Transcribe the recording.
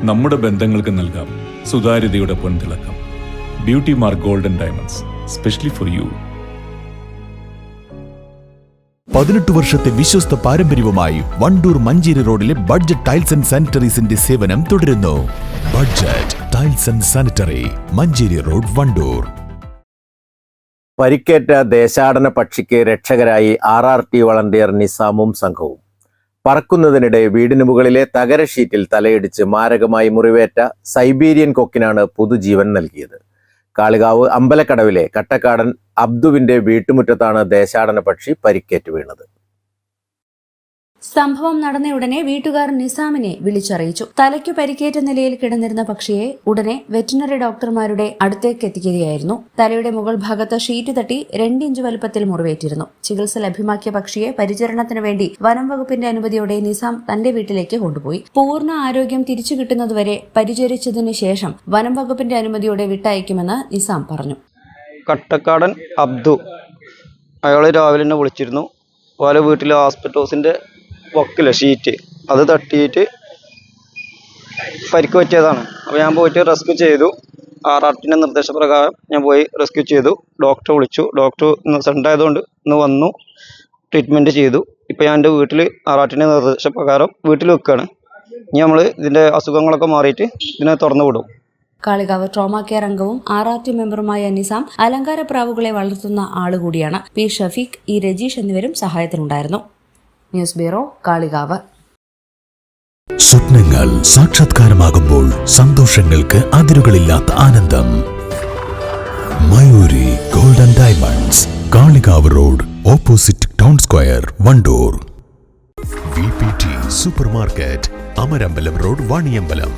നമ്മുടെ ബന്ധങ്ങൾക്ക് നൽകാം സുതാര്യതയുടെ പൊൻതിളക്കം. Beauty mark golden diamonds, specially for you. 18 വർഷത്തെ വിശ്വസ്ത പാരമ്പര്യവുമായി വണ്ടൂർ മഞ്ചേരി റോഡിലെ ബഡ്ജറ്റ് ടൈൽസ് ആൻഡ് സാനിറ്ററീസിന്റെ സേവനം തുടരുന്നു. Budget tiles and sanitary, Manjeri road, Wandoor. പരിക്കേറ്റ ദേശാടന പക്ഷിക്ക് രക്ഷകരായി RRT വളണ്ടിയർ നിസാമും സംഘവും. പറക്കുന്നതിനിടെ വീടിന് മുകളിലെ തകര ഷീറ്റിൽ തലയിടിച്ച് മാരകമായി മുറിവേറ്റ സൈബീരിയൻ കൊക്കിനാണ് പുതുജീവൻ നൽകിയത്. കാളികാവ് അമ്പലക്കടവിലെ കട്ടക്കാടൻ അബ്ദുവിന്റെ വീട്ടുമുറ്റത്താണ് ദേശാടന പക്ഷി പരിക്കേറ്റ് വീണത്. സംഭവം നടന്നയുടനെ വീട്ടുകാർ നിസാമിനെ വിളിച്ചറിയിച്ചു. തലയ്ക്കു പരിക്കേറ്റ നിലയിൽ കിടന്നിരുന്ന പക്ഷിയെ ഉടനെ വെറ്റിനറി ഡോക്ടർമാരുടെ അടുത്തേക്ക് എത്തിക്കുകയായിരുന്നു. തലയുടെ മുകൾ ഭാഗത്ത് ഷീറ്റ് തട്ടി 2 ഇഞ്ച് വലുപ്പത്തിൽ മുറിവേറ്റിരുന്നു. ചികിത്സ ലഭ്യമാക്കിയ പക്ഷിയെ പരിചരണത്തിനു വേണ്ടി വനം വകുപ്പിന്റെ അനുമതിയോടെ നിസാം തന്റെ വീട്ടിലേക്ക് കൊണ്ടുപോയി. പൂർണ്ണ ആരോഗ്യം തിരിച്ചു കിട്ടുന്നതുവരെ പരിചരിച്ചതിനു ശേഷം വനം വകുപ്പിന്റെ അനുമതിയോടെ വിട്ടയക്കുമെന്ന് നിസാം പറഞ്ഞു. കട്ടക്കാടൻ അബ്ദു അയാളെ രാവിലെ തന്നെ വിളിച്ചിരുന്നു. ഓലെ വീട്ടിലെ ഹോസ്പിറ്റോസിന്റെ വക്കില്ല ഷീറ്റ് അത് തട്ടിയിട്ട് പരിക്ക് പറ്റിയതാണ്. അപ്പോൾ ഞാൻ പോയിട്ട് റെസ്ക്യൂ ചെയ്തു. RRTന്റെ നിർദ്ദേശപ്രകാരം ഞാൻ പോയി റെസ്ക്യൂ ചെയ്തു. ഡോക്ടറെ വിളിച്ചു. ഡോക്ടർ ഇന്ന് സൺഡേ ആയതുകൊണ്ട് ഇന്ന് വന്നു, ട്രീറ്റ്മെൻറ്റ് ചെയ്തു. ഇപ്പോൾ ഞാൻ എൻ്റെ വീട്ടിൽ RRTന്റെ നിർദ്ദേശപ്രകാരം വീട്ടിൽ വെക്കുകയാണ്. ഇനി നമ്മൾ ഇതിൻ്റെ അസുഖങ്ങളൊക്കെ മാറിയിട്ട് ഇതിനെ തുറന്നു വിടും. കാളികാവ് ട്രോമ കെയർ അംഗവും RRT മെമ്പറുമായ നിസാം അലങ്കാര പ്രാവുകളെ വളർത്തുന്ന ആളുകൂടിയാണ്. P. ഷഫീഖ്, E. രജീഷ് എന്നിവരും സഹായത്തിനുണ്ടായിരുന്നു. News bureau, Kalikavu. സ്വപ്നങ്ങൾ സാക്ഷാത്കാരമാകുമ്പോൾ സന്തോഷങ്ങൾക്ക് അതിരുകളില്ലാത്ത ആനന്ദം. Mayuri golden diamonds, Kalikavu road, opposite town square, Wandoor. VPT super market, Amarambalam road, Vaniyambalam.